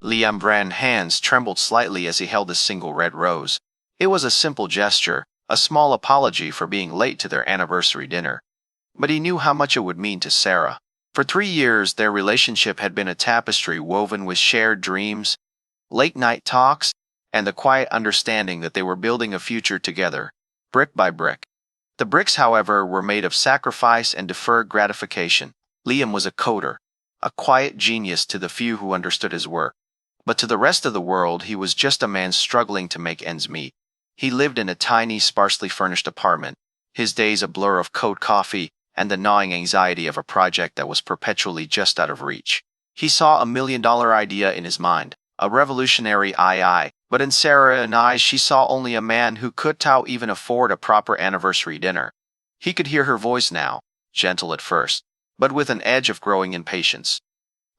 Liam Brand's hands trembled slightly as he held a single red rose. It was a simple gesture, a small apology for being late to their anniversary dinner. But he knew how much it would mean to Sarah. For 3 years, their relationship had been a tapestry woven with shared dreams, late-night talks, and the quiet understanding that they were building a future together, brick by brick. The bricks, however, were made of sacrifice and deferred gratification. Liam was a coder, a quiet genius to the few who understood his work. But to the rest of the world, he was just a man struggling to make ends meet. He lived in a tiny, sparsely furnished apartment, his days a blur of cold coffee and the gnawing anxiety of a project that was perpetually just out of reach. He saw $1 million idea in his mind, a revolutionary II, but in Sarah and I she saw only a man who could even afford a proper anniversary dinner. He could hear her voice now, gentle at first, but with an edge of growing impatience.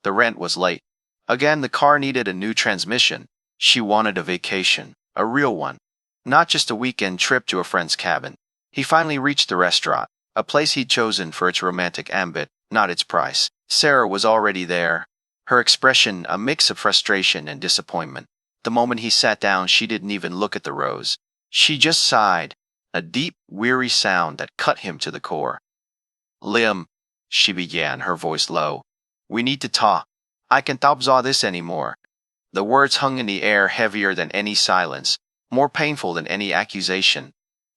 The rent was late. Again, the car needed a new transmission. She wanted a vacation, a real one, not just a weekend trip to a friend's cabin. He finally reached the restaurant, a place he'd chosen for its romantic ambit, not its price. Sarah was already there, her expression a mix of frustration and disappointment. The moment he sat down, she didn't even look at the rose. She just sighed, a deep, weary sound that cut him to the core. "Liam," she began, her voice low, "we need to talk. I can't absorb this anymore." The words hung in the air, heavier than any silence, more painful than any accusation.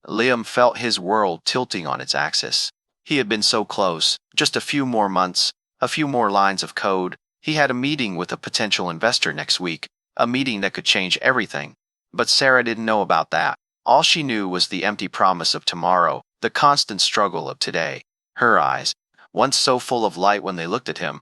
Liam felt his world tilting on its axis. He had been so close, just a few more months, a few more lines of code. He had a meeting with a potential investor next week, a meeting that could change everything. But Sarah didn't know about that. All she knew was the empty promise of tomorrow, the constant struggle of today. Her eyes, once so full of light when they looked at him,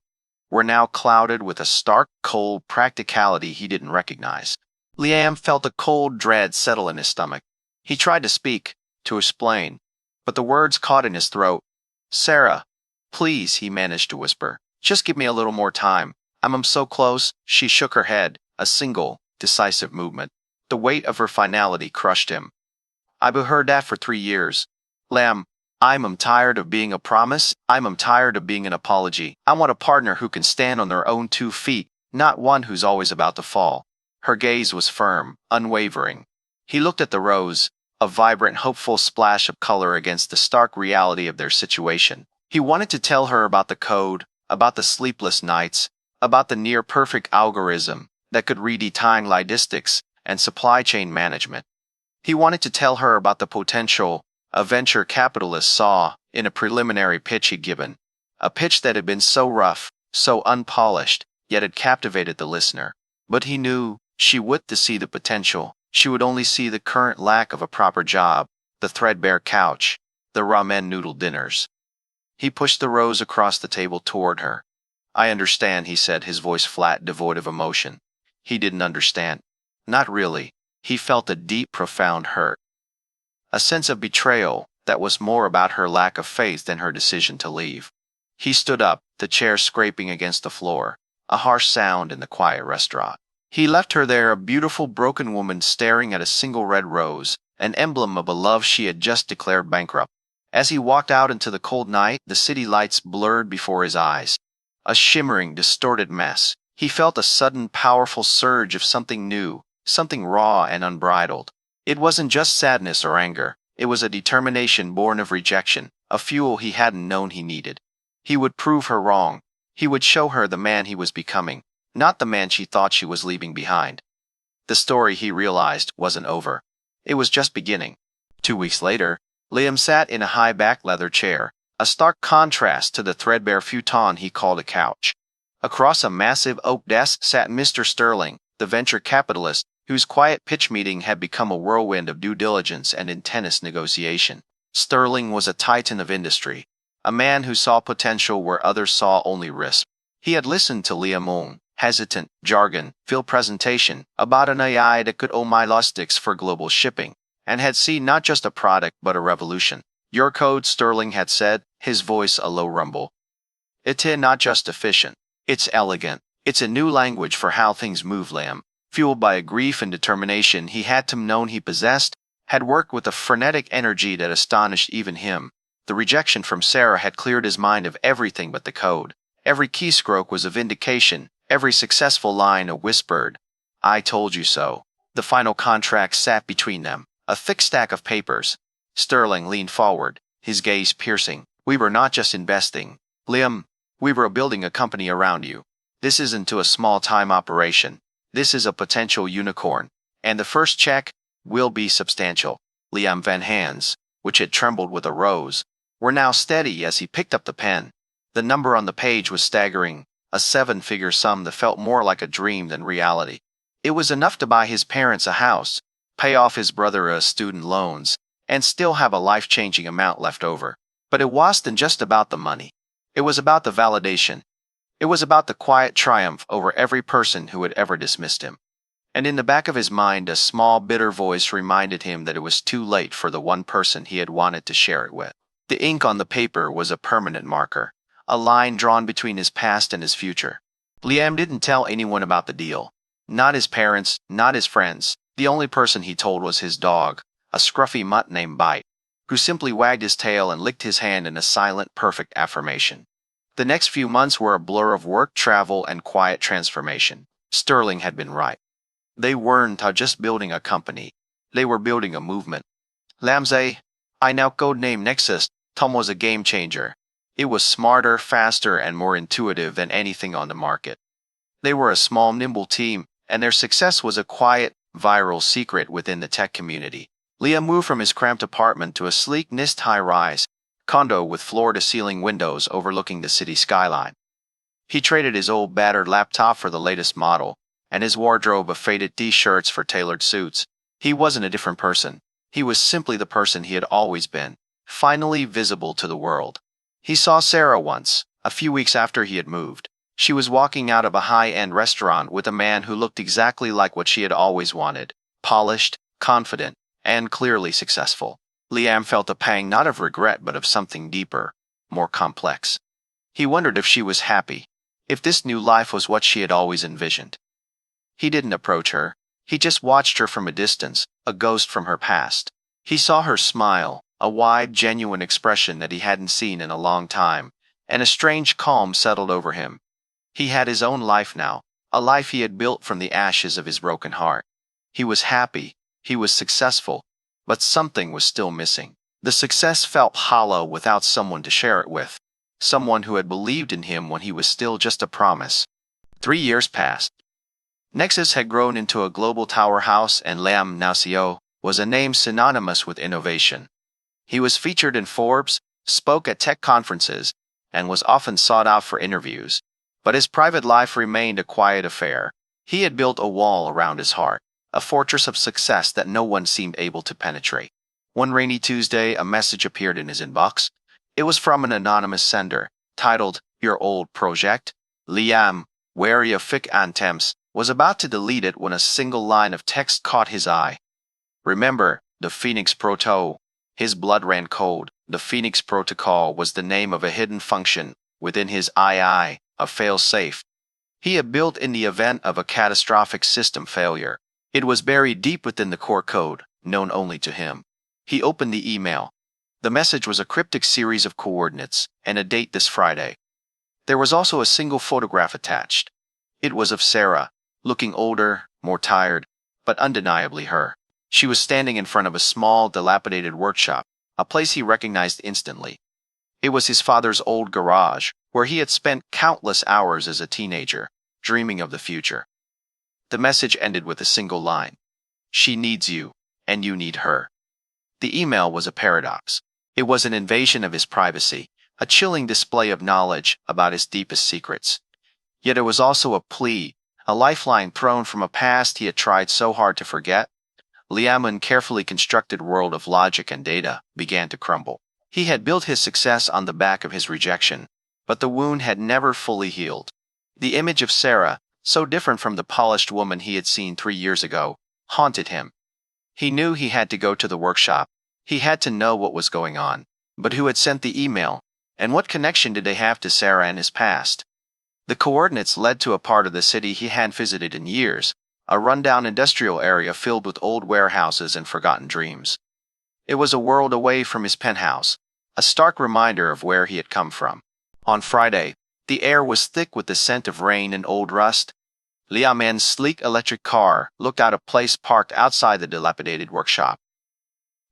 were now clouded with a stark, cold practicality he didn't recognize. Liam felt a cold dread settle in his stomach. He tried to speak, to explain, but the words caught in his throat. "Sarah, please," he managed to whisper. "Just give me a little more time. I'm so close." She shook her head, a single, decisive movement. The weight of her finality crushed him. "I've heard that for 3 years. Lam, I'm tired of being a promise. I'm tired of being an apology. I want a partner who can stand on their own 2 feet, not one who's always about to fall." Her gaze was firm, unwavering. He looked at the rose, a vibrant, hopeful splash of color against the stark reality of their situation. He wanted to tell her about the code, about the sleepless nights, about the near-perfect algorithm that could redefine logistics and supply chain management. He wanted to tell her about the potential a venture capitalist saw in a preliminary pitch he'd given, a pitch that had been so rough, so unpolished, yet had captivated the listener. But he knew she wouldn't see the potential. She would only see the current lack of a proper job, the threadbare couch, the ramen noodle dinners. He pushed the rose across the table toward her. "I understand," he said, his voice flat, devoid of emotion. He didn't understand. Not really. He felt a deep, profound hurt. A sense of betrayal that was more about her lack of faith than her decision to leave. He stood up, the chair scraping against the floor, a harsh sound in the quiet restaurant. He left her there, a beautiful, broken woman staring at a single red rose, an emblem of a love she had just declared bankrupt. As he walked out into the cold night, the city lights blurred before his eyes. A shimmering, distorted mess. He felt a sudden, powerful surge of something new, something raw and unbridled. It wasn't just sadness or anger. It was a determination born of rejection, a fuel he hadn't known he needed. He would prove her wrong. He would show her the man he was becoming, not the man she thought she was leaving behind. The story, he realized, wasn't over. It was just beginning. 2 weeks later, Liam sat in a high-back leather chair, a stark contrast to the threadbare futon he called a couch. Across a massive oak desk sat Mr. Sterling, the venture capitalist, whose quiet pitch meeting had become a whirlwind of due diligence and intense negotiation. Sterling was a titan of industry, a man who saw potential where others saw only risk. He had listened to Liam's own hesitant, jargon-filled presentation about an AI that could my logistics for global shipping, and had seen not just a product but a revolution. "Your code," Sterling had said, his voice a low rumble. "It's not just efficient. It's elegant. It's a new language for how things move." Liam, fueled by a grief and determination he had known he possessed, had worked with a frenetic energy that astonished even him. The rejection from Sarah had cleared his mind of everything but the code. Every keystroke was a vindication, Every successful line whispered, "I told you so." The final contract sat between them, a thick stack of papers. Sterling leaned forward, his gaze piercing. "We were not just investing, Liam. We were building a company around you. This isn't a small-time operation. This is a potential unicorn. And the first check will be substantial." Liam Van Hans, which had trembled with a rose, were now steady as he picked up the pen. The number on the page was staggering, a seven-figure sum that felt more like a dream than reality. It was enough to buy his parents a house, pay off his brother's student loans, and still have a life-changing amount left over. But it wasn't just about the money. It was about the validation. It was about the quiet triumph over every person who had ever dismissed him. And in the back of his mind, a small, bitter voice reminded him that it was too late for the one person he had wanted to share it with. The ink on the paper was a permanent marker, a line drawn between his past and his future. Liam didn't tell anyone about the deal. Not his parents, not his friends. The only person he told was his dog, a scruffy mutt named Bite, who simply wagged his tail and licked his hand in a silent, perfect affirmation. The next few months were a blur of work, travel, and quiet transformation. Sterling had been right. They weren't just building a company. They were building a movement. Lamze, I now codename Nexus, Tom was a game changer. It was smarter, faster, and more intuitive than anything on the market. They were a small, nimble team, and their success was a quiet, viral secret within the tech community. Liam moved from his cramped apartment to a sleek, NIST high-rise condo with floor-to-ceiling windows overlooking the city skyline. He traded his old battered laptop for the latest model, and his wardrobe of faded t-shirts for tailored suits. He wasn't a different person. He was simply the person he had always been, finally visible to the world. He saw Sarah once, a few weeks after he had moved. She was walking out of a high-end restaurant with a man who looked exactly like what she had always wanted, polished, confident, and clearly successful. Liam felt a pang not of regret but of something deeper, more complex. He wondered if she was happy, if this new life was what she had always envisioned. He didn't approach her. He just watched her from a distance, a ghost from her past. He saw her smile, a wide, genuine expression that he hadn't seen in a long time, and a strange calm settled over him. He had his own life now, a life he had built from the ashes of his broken heart. He was happy, he was successful, but something was still missing. The success felt hollow without someone to share it with, someone who had believed in him when he was still just a promise. 3 years passed. Nexus had grown into a global tower house, and Liam Nacio was a name synonymous with innovation. He was featured in Forbes, spoke at tech conferences, and was often sought out for interviews. But his private life remained a quiet affair. He had built a wall around his heart, a fortress of success that no one seemed able to penetrate. One rainy Tuesday, a message appeared in his inbox. It was from an anonymous sender, titled, "Your Old Project." Liam, wary of fake attempts, was about to delete it when a single line of text caught his eye. "Remember, the Phoenix Proto." His blood ran cold. The Phoenix Protocol was the name of a hidden function within his II, a fail-safe he had built in the event of a catastrophic system failure. It was buried deep within the core code, known only to him. He opened the email. The message was a cryptic series of coordinates, and a date this Friday. There was also a single photograph attached. It was of Sarah, looking older, more tired, but undeniably her. She was standing in front of a small, dilapidated workshop, a place he recognized instantly. It was his father's old garage, where he had spent countless hours as a teenager, dreaming of the future. The message ended with a single line. "She needs you, and you need her." The email was a paradox. It was an invasion of his privacy, a chilling display of knowledge about his deepest secrets. Yet it was also a plea, a lifeline thrown from a past he had tried so hard to forget. Liam's carefully constructed world of logic and data began to crumble. He had built his success on the back of his rejection, but the wound had never fully healed. The image of Sarah, so different from the polished woman he had seen 3 years ago, haunted him. He knew he had to go to the workshop. He had to know what was going on. But who had sent the email, and what connection did they have to Sarah and his past? The coordinates led to a part of the city he hadn't visited in years, a rundown industrial area filled with old warehouses and forgotten dreams. It was a world away from his penthouse, a stark reminder of where he had come from. On Friday, The air was thick with the scent of rain and old rust. Liaman's sleek electric car looked out of place parked outside the dilapidated workshop.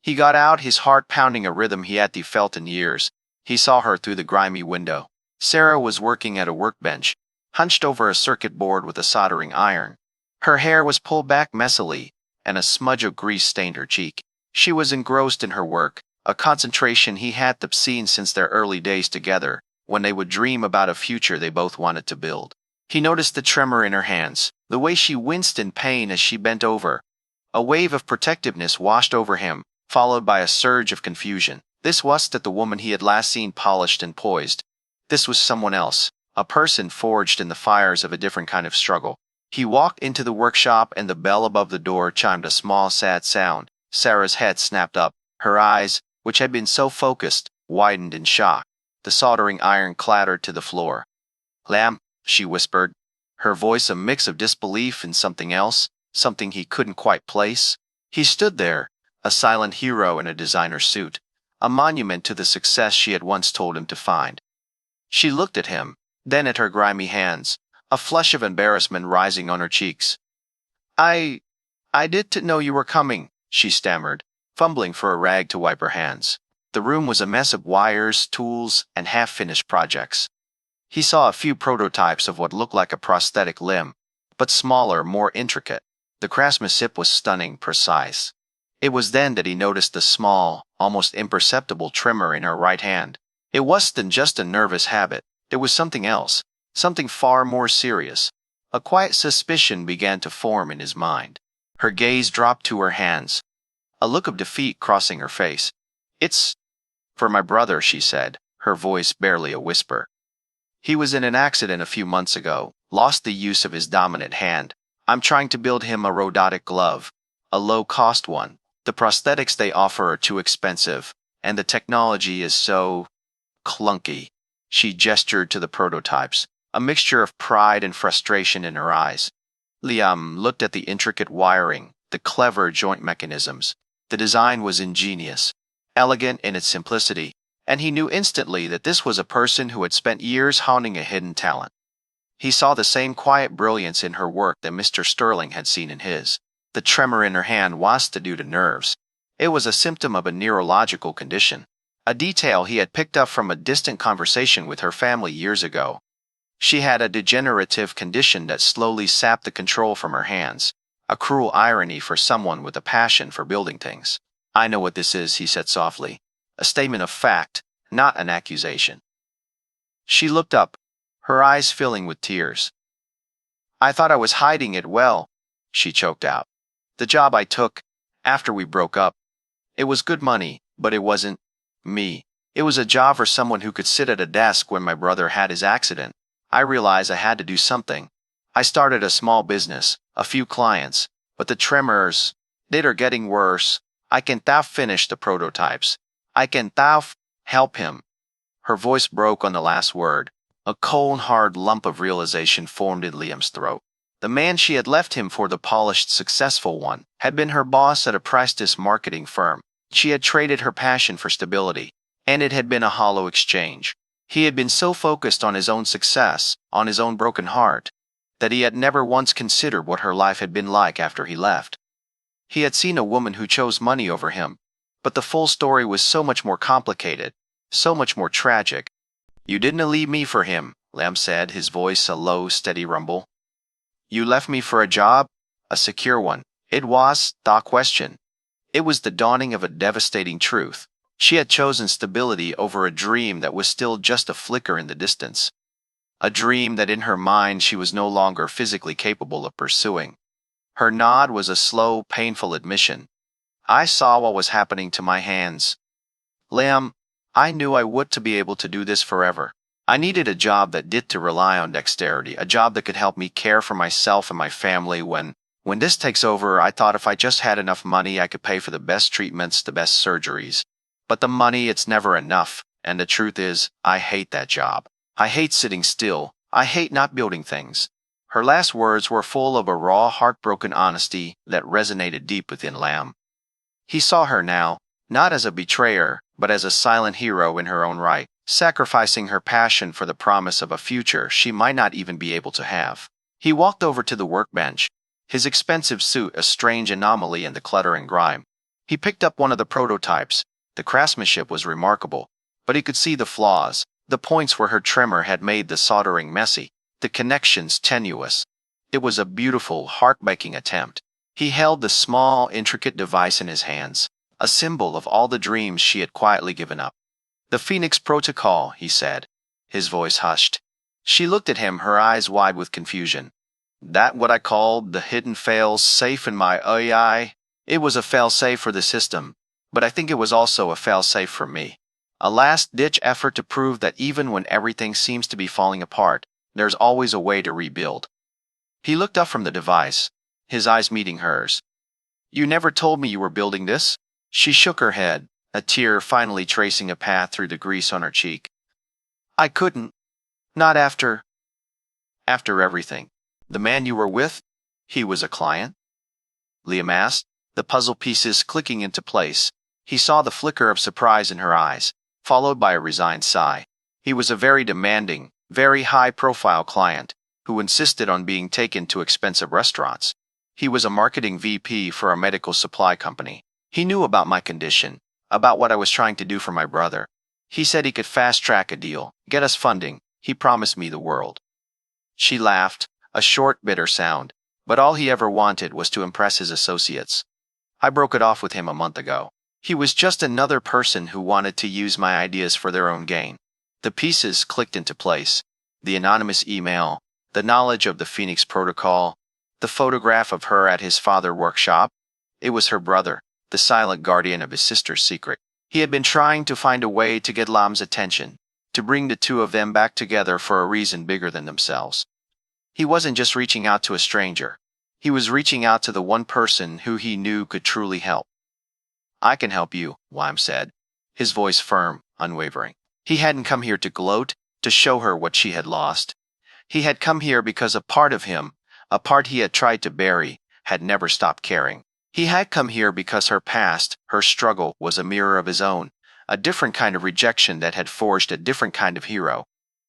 He got out, his heart pounding a rhythm he hadn't felt in years. He saw her through the grimy window. Sarah was working at a workbench, hunched over a circuit board with a soldering iron. Her hair was pulled back messily, and a smudge of grease stained her cheek. She was engrossed in her work, a concentration he hadn't seen since their early days together, when they would dream about a future they both wanted to build. He noticed the tremor in her hands, the way she winced in pain as she bent over. A wave of protectiveness washed over him, followed by a surge of confusion. This wasn't the woman he had last seen polished and poised. This was someone else, a person forged in the fires of a different kind of struggle. He walked into the workshop and the bell above the door chimed a small, sad sound. Sarah's head snapped up. Her eyes, which had been so focused, widened in shock. The soldering iron clattered to the floor. "Lamb," she whispered, her voice a mix of disbelief and something else, something he couldn't quite place. He stood there, a silent hero in a designer suit, a monument to the success she had once told him to find. She looked at him, then at her grimy hands, a flush of embarrassment rising on her cheeks. I didn't know you were coming," she stammered, fumbling for a rag to wipe her hands. The room was a mess of wires, tools, and half-finished projects. He saw a few prototypes of what looked like a prosthetic limb, but smaller, more intricate. The craftsmanship was stunning, precise. It was then that he noticed the small, almost imperceptible tremor in her right hand. It wasn't just a nervous habit. There was something else, something far more serious. A quiet suspicion began to form in his mind. Her gaze dropped to her hands, a look of defeat crossing her face. "It's for my brother," she said, her voice barely a whisper. "He was in an accident a few months ago, lost the use of his dominant hand. I'm trying to build him a robotic glove, a low-cost one. The prosthetics they offer are too expensive, and the technology is so clunky." She gestured to the prototypes, a mixture of pride and frustration in her eyes. Liam looked at the intricate wiring, the clever joint mechanisms. The design was ingenious, elegant in its simplicity, and he knew instantly that this was a person who had spent years honing a hidden talent. He saw the same quiet brilliance in her work that Mr. Sterling had seen in his. The tremor in her hand wasn't due to nerves. It was a symptom of a neurological condition, a detail he had picked up from a distant conversation with her family years ago. She had a degenerative condition that slowly sapped the control from her hands, a cruel irony for someone with a passion for building things. "I know what this is," he said softly, a statement of fact, not an accusation. She looked up, her eyes filling with tears. "I thought I was hiding it well," she choked out. "The job I took, after we broke up, it was good money, but it wasn't me. It was a job for someone who could sit at a desk when my brother had his accident. I realized I had to do something. I started a small business, a few clients, but the tremors, they're getting worse. I can't finish the prototypes. I can't help him." Her voice broke on the last word. A cold, hard lump of realization formed in Liam's throat. The man she had left him for, the polished, successful one, had been her boss at a prestigious marketing firm. She had traded her passion for stability, and it had been a hollow exchange. He had been so focused on his own success, on his own broken heart, that he had never once considered what her life had been like after he left. He had seen a woman who chose money over him, but the full story was so much more complicated, so much more tragic. "You didn't leave me for him," Lamb said, his voice a low, steady rumble. "You left me for a job, a secure one. It was the question." It was the dawning of a devastating truth. She had chosen stability over a dream that was still just a flicker in the distance. A dream that in her mind she was no longer physically capable of pursuing. Her nod was a slow, painful admission. "I saw what was happening to my hands. Liam, I knew I would to be able to do this forever. I needed a job that did to rely on dexterity, a job that could help me care for myself and my family when this takes over. I thought if I just had enough money I could pay for the best treatments, the best surgeries. But the money, it's never enough, and the truth is, I hate that job. I hate sitting still. I hate not building things." Her last words were full of a raw, heartbroken honesty that resonated deep within Lamb. He saw her now, not as a betrayer, but as a silent hero in her own right, sacrificing her passion for the promise of a future she might not even be able to have. He walked over to the workbench, his expensive suit a strange anomaly in the clutter and grime. He picked up one of the prototypes. The craftsmanship was remarkable, but he could see the flaws, the points where her trimmer had made the soldering messy, the connections tenuous. It was a beautiful, heartbreaking attempt. He held the small, intricate device in his hands, a symbol of all the dreams she had quietly given up. "The Phoenix Protocol," he said. His voice hushed. She looked at him, her eyes wide with confusion. "That what I called the hidden fail-safe in my AI? It was a fail-safe for the system, but I think it was also a fail-safe for me. A last-ditch effort to prove that even when everything seems to be falling apart, there's always a way to rebuild." He looked up from the device, his eyes meeting hers. "You never told me you were building this?" She shook her head, a tear finally tracing a path through the grease on her cheek. "I couldn't. Not after everything. The man you were with, he was a client?" Liam asked, the puzzle pieces clicking into place. He saw the flicker of surprise in her eyes, followed by a resigned sigh. He was a very demanding, very high-profile client, who insisted on being taken to expensive restaurants. He was a marketing VP for a medical supply company. He knew about my condition, about what I was trying to do for my brother. He said he could fast-track a deal, get us funding. He promised me the world. She laughed, a short, bitter sound, but all he ever wanted was to impress his associates. I broke it off with him a month ago. He was just another person who wanted to use my ideas for their own gain. The pieces clicked into place. The anonymous email, the knowledge of the Phoenix Protocol, the photograph of her at his father's workshop. It was her brother, the silent guardian of his sister's secret. He had been trying to find a way to get Lam's attention, to bring the two of them back together for a reason bigger than themselves. He wasn't just reaching out to a stranger. He was reaching out to the one person who he knew could truly help. "I can help you," Lam said, his voice firm, unwavering. He hadn't come here to gloat, to show her what she had lost. He had come here because a part of him, a part he had tried to bury, had never stopped caring. He had come here because her past, her struggle, was a mirror of his own, a different kind of rejection that had forged a different kind of hero.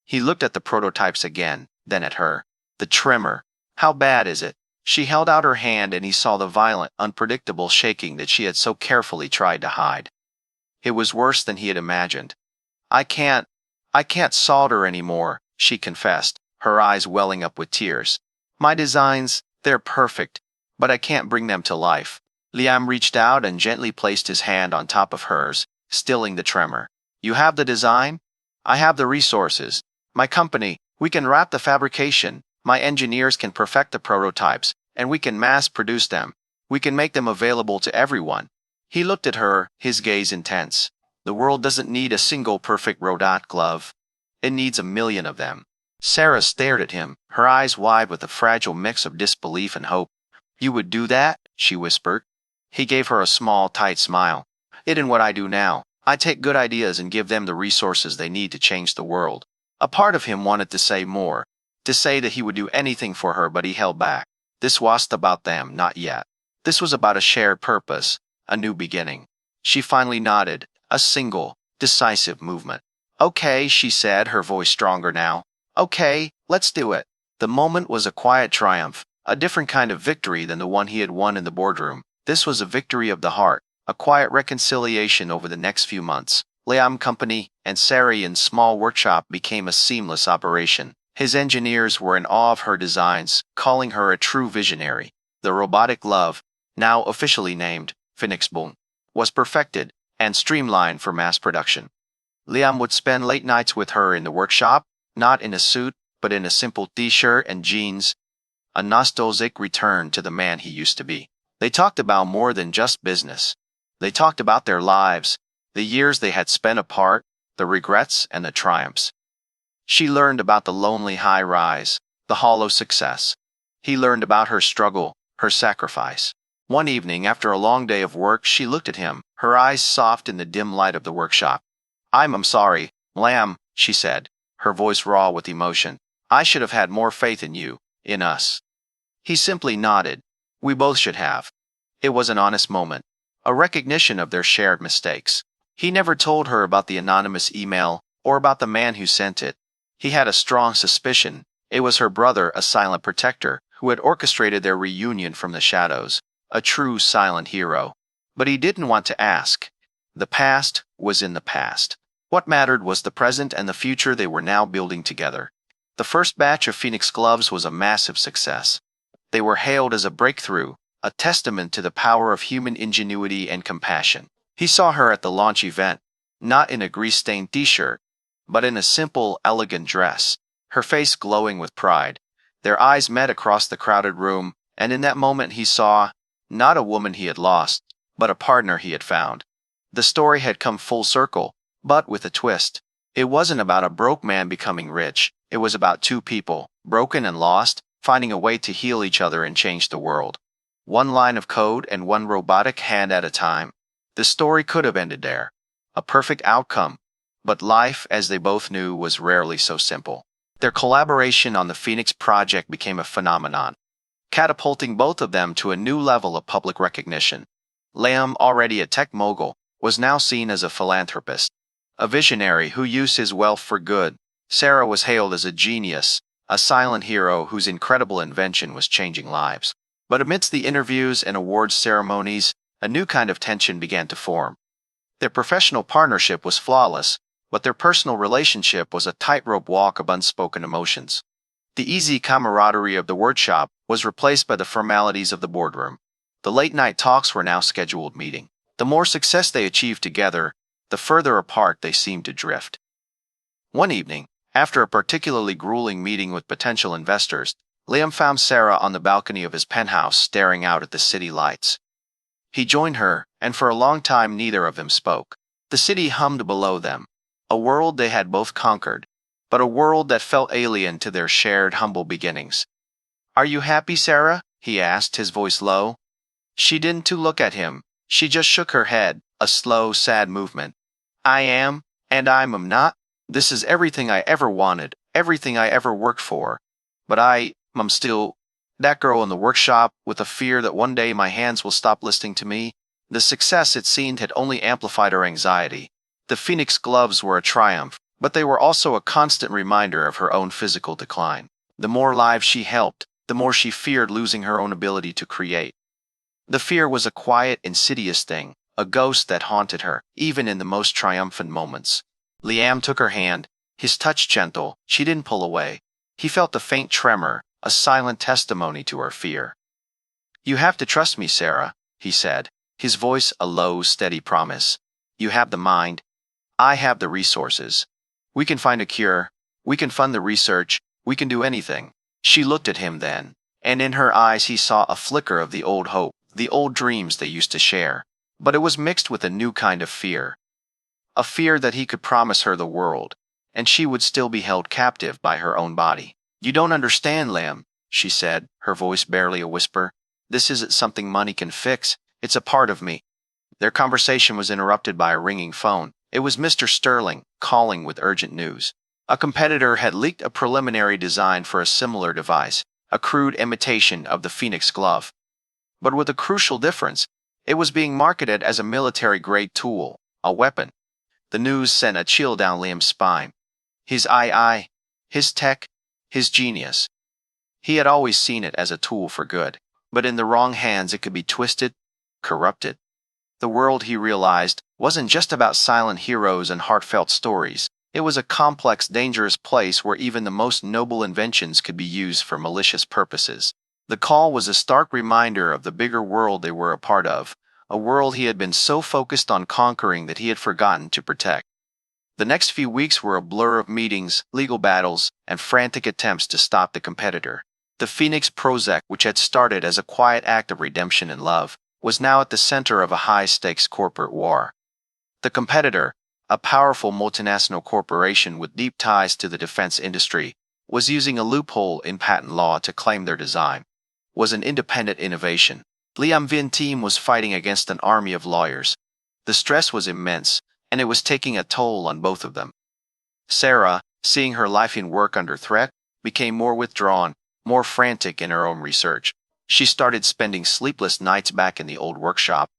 He looked at the prototypes again, then at her. The tremor. How bad is it? She held out her hand and he saw the violent, unpredictable shaking that she had so carefully tried to hide. It was worse than he had imagined. I can't solder anymore," she confessed, her eyes welling up with tears. "My designs, they're perfect, but I can't bring them to life." Liam reached out and gently placed his hand on top of hers, stilling the tremor. "You have the design? I have the resources. My company, we can wrap the fabrication. My engineers can perfect the prototypes, and we can mass produce them. We can make them available to everyone." He looked at her, his gaze intense. "The world doesn't need a single perfect robot glove. It needs a million of them." Sarah stared at him, her eyes wide with a fragile mix of disbelief and hope. "You would do that?" she whispered. He gave her a small, tight smile. "It and what I do now. I take good ideas and give them the resources they need to change the world." A part of him wanted to say more, to say that he would do anything for her, but he held back. This wasn't about them, not yet. This was about a shared purpose, a new beginning. She finally nodded, a single, decisive movement. "Okay," she said, her voice stronger now. "Okay, let's do it." The moment was a quiet triumph, a different kind of victory than the one he had won in the boardroom. This was a victory of the heart, a quiet reconciliation over the next few months. Liam Company and Sarian's small workshop became a seamless operation. His engineers were in awe of her designs, calling her a true visionary. The robotic glove, now officially named Phoenix Boom, was perfected and streamlined for mass production. Liam would spend late nights with her in the workshop, not in a suit, but in a simple t-shirt and jeans, a nostalgic return to the man he used to be. They talked about more than just business. They talked about their lives, the years they had spent apart, the regrets and the triumphs. She learned about the lonely high rise, the hollow success. He learned about her struggle, her sacrifice. One evening, after a long day of work, she looked at him, her eyes soft in the dim light of the workshop. I'm sorry, Lam," she said, her voice raw with emotion. "I should have had more faith in you, in us." He simply nodded. We both should have. It was an honest moment, a recognition of their shared mistakes. He never told her about the anonymous email, or about the man who sent it. He had a strong suspicion it was her brother, a silent protector, who had orchestrated their reunion from the shadows, a true silent hero. But he didn't want to ask. The past was in the past. What mattered was the present and the future they were now building together. The first batch of Phoenix Gloves was a massive success. They were hailed as a breakthrough, a testament to the power of human ingenuity and compassion. He saw her at the launch event, not in a grease-stained t-shirt, but in a simple, elegant dress, her face glowing with pride. Their eyes met across the crowded room, and in that moment he saw, not a woman he had lost, but a partner he had found. The story had come full circle, but with a twist. It wasn't about a broke man becoming rich. It was about two people, broken and lost, finding a way to heal each other and change the world. One line of code and one robotic hand at a time. The story could have ended there. A perfect outcome. But life, as they both knew, was rarely so simple. Their collaboration on the Phoenix Project became a phenomenon, catapulting both of them to a new level of public recognition. Liam, already a tech mogul, was now seen as a philanthropist, a visionary who used his wealth for good. Sarah was hailed as a genius, a silent hero whose incredible invention was changing lives. But amidst the interviews and awards ceremonies, a new kind of tension began to form. Their professional partnership was flawless, but their personal relationship was a tightrope walk of unspoken emotions. The easy camaraderie of the workshop was replaced by the formalities of the boardroom. The late-night talks were now scheduled meeting. The more success they achieved together, the further apart they seemed to drift. One evening, after a particularly grueling meeting with potential investors, Liam found Sarah on the balcony of his penthouse staring out at the city lights. He joined her, and for a long time neither of them spoke. The city hummed below them, a world they had both conquered, but a world that felt alien to their shared humble beginnings. "Are you happy, Sarah?" he asked, his voice low. She didn't look at him. She just shook her head, a slow, sad movement. "I am, and I'm not. This is everything I ever wanted, everything I ever worked for. But I'm still that girl in the workshop, with a fear that one day my hands will stop listening to me." The success, it seemed, had only amplified her anxiety. The Phoenix Gloves were a triumph, but they were also a constant reminder of her own physical decline. The more lives she helped, the more she feared losing her own ability to create. The fear was a quiet, insidious thing, a ghost that haunted her, even in the most triumphant moments. Liam took her hand, his touch gentle. She didn't pull away. He felt a faint tremor, a silent testimony to her fear. "You have to trust me, Sarah," he said, his voice a low, steady promise. "You have the mind. I have the resources. We can find a cure. We can fund the research. We can do anything." She looked at him then, and in her eyes he saw a flicker of the old hope, the old dreams they used to share. But it was mixed with a new kind of fear. A fear that he could promise her the world, and she would still be held captive by her own body. "You don't understand, Liam," she said, her voice barely a whisper. "This isn't something money can fix. It's a part of me." Their conversation was interrupted by a ringing phone. It was Mr. Sterling, calling with urgent news. A competitor had leaked a preliminary design for a similar device, a crude imitation of the Phoenix Glove. But with a crucial difference, it was being marketed as a military-grade tool, a weapon. The news sent a chill down Liam's spine. His AI, his tech, his genius. He had always seen it as a tool for good, but in the wrong hands it could be twisted, corrupted. The world, he realized, wasn't just about silent heroes and heartfelt stories. It was a complex, dangerous place where even the most noble inventions could be used for malicious purposes. The call was a stark reminder of the bigger world they were a part of, a world he had been so focused on conquering that he had forgotten to protect. The next few weeks were a blur of meetings, legal battles, and frantic attempts to stop the competitor. The Phoenix Project, which had started as a quiet act of redemption and love, was now at the center of a high-stakes corporate war. The competitor, a powerful multinational corporation with deep ties to the defense industry, was using a loophole in patent law to claim their design was an independent innovation. Liam Vin's team was fighting against an army of lawyers. The stress was immense, and it was taking a toll on both of them. Sarah, seeing her life and work under threat, became more withdrawn, more frantic in her own research. She started spending sleepless nights back in the old workshop,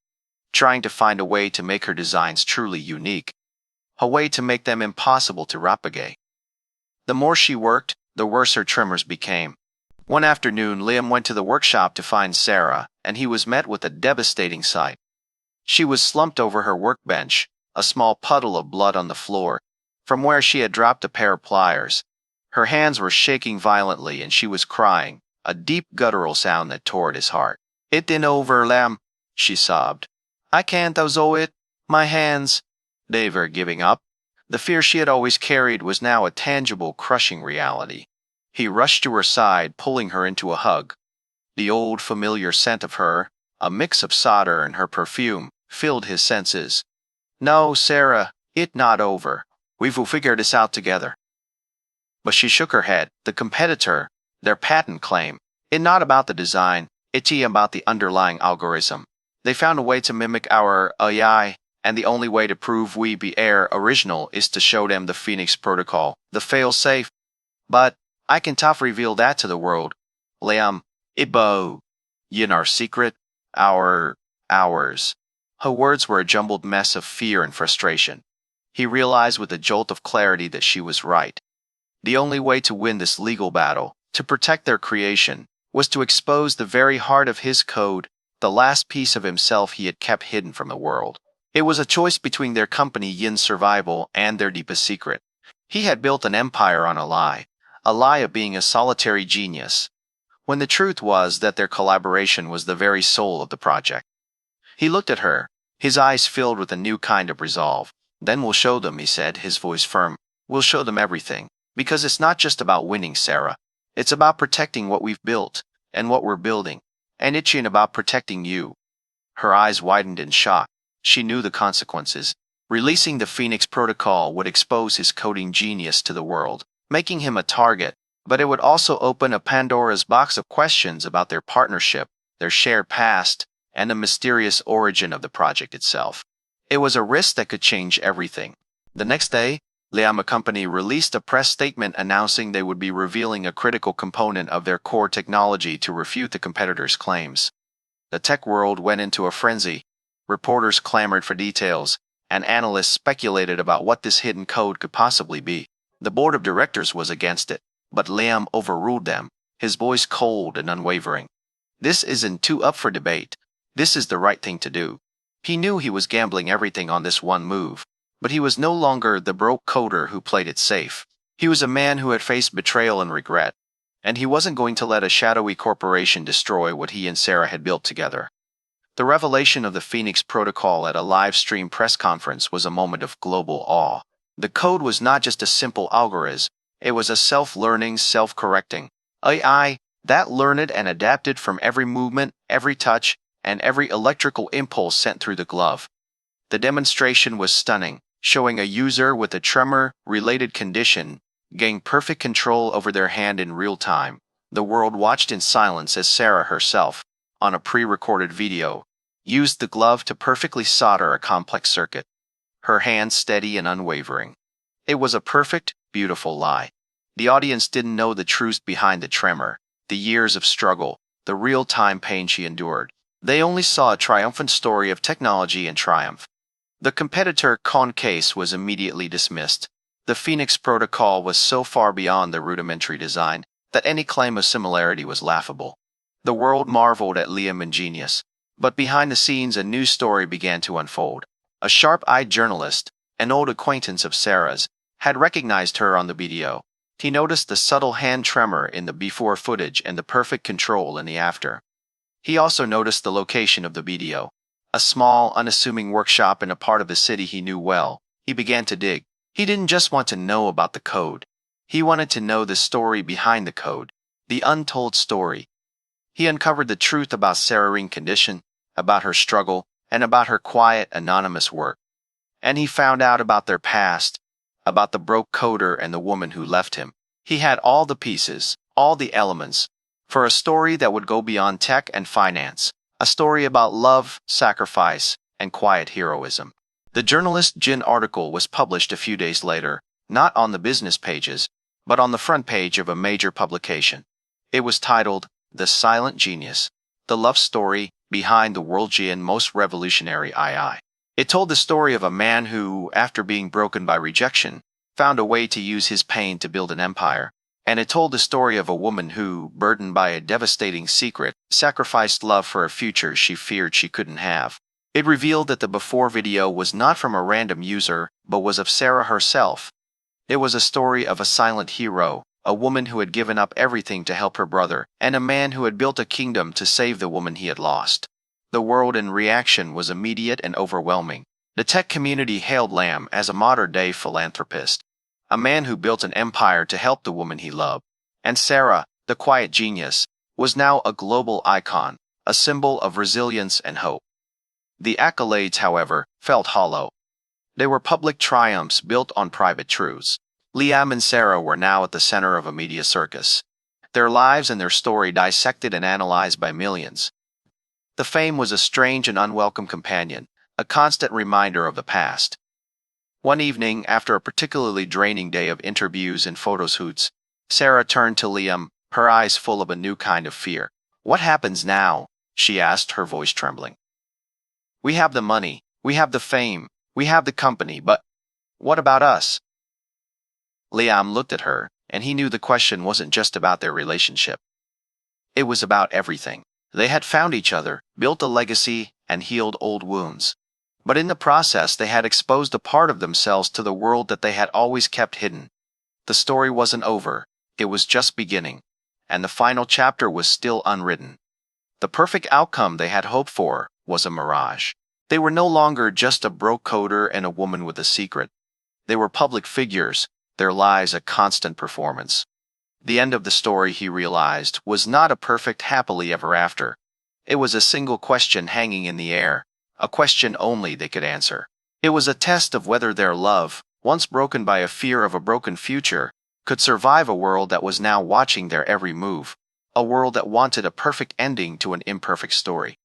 trying to find a way to make her designs truly unique. a way to make them impossible to propagate. The more she worked, the worse her tremors became. One afternoon, Liam went to the workshop to find Sarah, and he was met with a devastating sight. She was slumped over her workbench, a small puddle of blood on the floor, from where she had dropped a pair of pliers. Her hands were shaking violently and she was crying, a deep guttural sound that tore at his heart. "It ain't over, Liam," she sobbed. "I can't do it. My hands." They were giving up. The fear she had always carried was now a tangible, crushing reality. He rushed to her side, pulling her into a hug. The old, familiar scent of her, a mix of solder and her perfume, filled his senses. "No, Sarah, it not over. We will figure this out together." But she shook her head. The competitor, their patent claim, it not about the design, it's about the underlying algorithm. They found a way to mimic our AI, and the only way to prove we be air original is to show them the Phoenix Protocol, the fail-safe. But I can tough reveal that to the world. Liam, Ibo, yin our secret, ours. Her words were a jumbled mess of fear and frustration. He realized with a jolt of clarity that she was right. The only way to win this legal battle, to protect their creation, was to expose the very heart of his code, the last piece of himself he had kept hidden from the world. It was a choice between their company Yin's survival and their deepest secret. He had built an empire on a lie of being a solitary genius, when the truth was that their collaboration was the very soul of the project. He looked at her, his eyes filled with a new kind of resolve. "Then we'll show them," he said, his voice firm. "We'll show them everything. Because it's not just about winning, Sarah. It's about protecting what we've built, and what we're building. And it's about protecting you." Her eyes widened in shock. She knew the consequences. Releasing the Phoenix Protocol would expose his coding genius to the world, making him a target, but it would also open a Pandora's box of questions about their partnership, their shared past, and the mysterious origin of the project itself. It was a risk that could change everything. The next day, Liam Company released a press statement announcing they would be revealing a critical component of their core technology to refute the competitors' claims. The tech world went into a frenzy. Reporters clamored for details, and analysts speculated about what this hidden code could possibly be. The board of directors was against it, but Liam overruled them, his voice cold and unwavering. "This isn't too up for debate. This is the right thing to do." He knew he was gambling everything on this one move, but he was no longer the broke coder who played it safe. He was a man who had faced betrayal and regret, and he wasn't going to let a shadowy corporation destroy what he and Sarah had built together. The revelation of the Phoenix Protocol at a live-stream press conference was a moment of global awe. The code was not just a simple algorithm, it was a self-learning, self-correcting AI that learned and adapted from every movement, every touch, and every electrical impulse sent through the glove. The demonstration was stunning, showing a user with a tremor-related condition gain perfect control over their hand in real time. The world watched in silence as Sarah herself, on a pre-recorded video, used the glove to perfectly solder a complex circuit, her hand steady and unwavering. It was a perfect, beautiful lie. The audience didn't know the truth behind the tremor, the years of struggle, the real-time pain she endured. They only saw a triumphant story of technology and triumph. The competitor con case was immediately dismissed. The Phoenix Protocol was so far beyond the rudimentary design that any claim of similarity was laughable. The world marveled at Liam and genius, but behind the scenes a new story began to unfold. A sharp-eyed journalist, an old acquaintance of Sarah's, had recognized her on the video. He noticed the subtle hand tremor in the before footage and the perfect control in the after. He also noticed the location of the video, a small, unassuming workshop in a part of the city he knew well. He began to dig. He didn't just want to know about the code. He wanted to know the story behind the code, the untold story. He uncovered the truth about Sarah's condition, about her struggle, and about her quiet, anonymous work. And he found out about their past, about the broke coder and the woman who left him. He had all the pieces, all the elements, for a story that would go beyond tech and finance, a story about love, sacrifice, and quiet heroism. The journalist Jin article was published a few days later, not on the business pages, but on the front page of a major publication. It was titled, "The Silent Genius, the Love Story Behind the World's Most Revolutionary AI." It told the story of a man who, after being broken by rejection, found a way to use his pain to build an empire. And it told the story of a woman who, burdened by a devastating secret, sacrificed love for a future she feared she couldn't have. It revealed that the before video was not from a random user, but was of Sarah herself. It was a story of a silent hero, a woman who had given up everything to help her brother, and a man who had built a kingdom to save the woman he had lost. The world in reaction was immediate and overwhelming. The tech community hailed Lam as a modern-day philanthropist, a man who built an empire to help the woman he loved. And Sarah, the quiet genius, was now a global icon, a symbol of resilience and hope. The accolades, however, felt hollow. They were public triumphs built on private truths. Liam and Sarah were now at the center of a media circus, their lives and their story dissected and analyzed by millions. The fame was a strange and unwelcome companion, a constant reminder of the past. One evening, after a particularly draining day of interviews and photo shoots, Sarah turned to Liam, her eyes full of a new kind of fear. "What happens now?" she asked, her voice trembling. "We have the money, we have the fame, we have the company, but what about us?" Liam looked at her, and he knew the question wasn't just about their relationship. It was about everything. They had found each other, built a legacy, and healed old wounds. But in the process, they had exposed a part of themselves to the world that they had always kept hidden. The story wasn't over, it was just beginning, and the final chapter was still unwritten. The perfect outcome they had hoped for was a mirage. They were no longer just a broke coder and a woman with a secret. They were public figures, their lives a constant performance. The end of the story, he realized, was not a perfect happily ever after. It was a single question hanging in the air, a question only they could answer. It was a test of whether their love, once broken by a fear of a broken future, could survive a world that was now watching their every move, a world that wanted a perfect ending to an imperfect story.